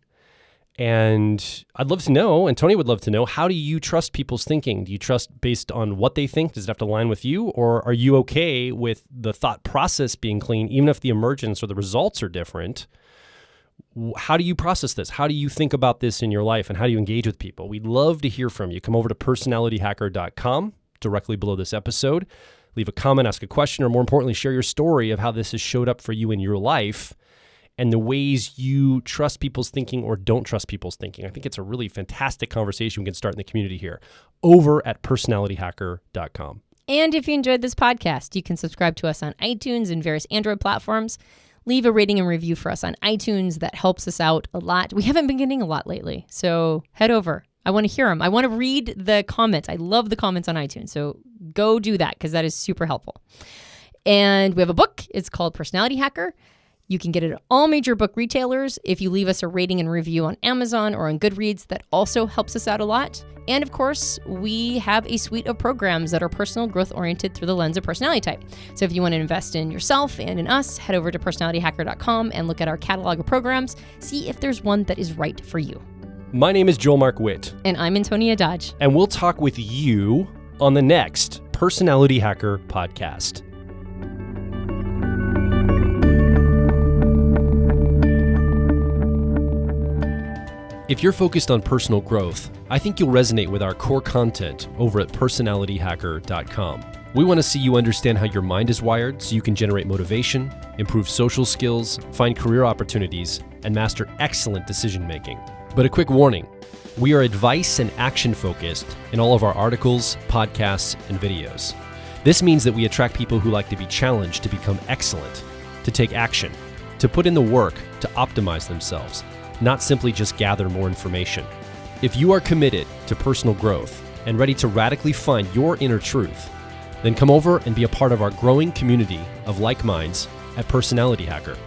and I'd love to know, Antonia would love to know, how do you trust people's thinking? Do you trust based on what they think? Does it have to align with you? Or are you okay with the thought process being clean, even if the emergence or the results are different? How do you process this? How do you think about this in your life, and how do you engage with people? We'd love to hear from you. Come over to personalityhacker.com directly below this episode. Leave a comment, ask a question, or more importantly, share your story of how this has showed up for you in your life and the ways you trust people's thinking or don't trust people's thinking. I think it's a really fantastic conversation we can start in the community here over at personalityhacker.com. And if you enjoyed this podcast, you can subscribe to us on iTunes and various Android platforms. Leave a rating and review for us on iTunes. That helps us out a lot. We haven't been getting a lot lately, so head over. I want to hear them. I want to read the comments. I love the comments on iTunes, so go do that because that is super helpful. And we have a book. It's called Personality Hacker. You can get it at all major book retailers. If you leave us a rating and review on Amazon or on Goodreads, that also helps us out a lot. And of course, we have a suite of programs that are personal growth oriented through the lens of personality type. So if you want to invest in yourself and in us, head over to personalityhacker.com and look at our catalog of programs. See if there's one that is right for you. My name is Joel Mark Witt. And I'm Antonia Dodge. And we'll talk with you on the next Personality Hacker podcast. If you're focused on personal growth, I think you'll resonate with our core content over at personalityhacker.com. We want to see you understand how your mind is wired so you can generate motivation, improve social skills, find career opportunities, and master excellent decision making. But a quick warning, we are advice and action focused in all of our articles, podcasts, and videos. This means that we attract people who like to be challenged to become excellent, to take action, to put in the work to optimize themselves, not simply just gather more information. If you are committed to personal growth and ready to radically find your inner truth, then come over and be a part of our growing community of like minds at Personality Hacker.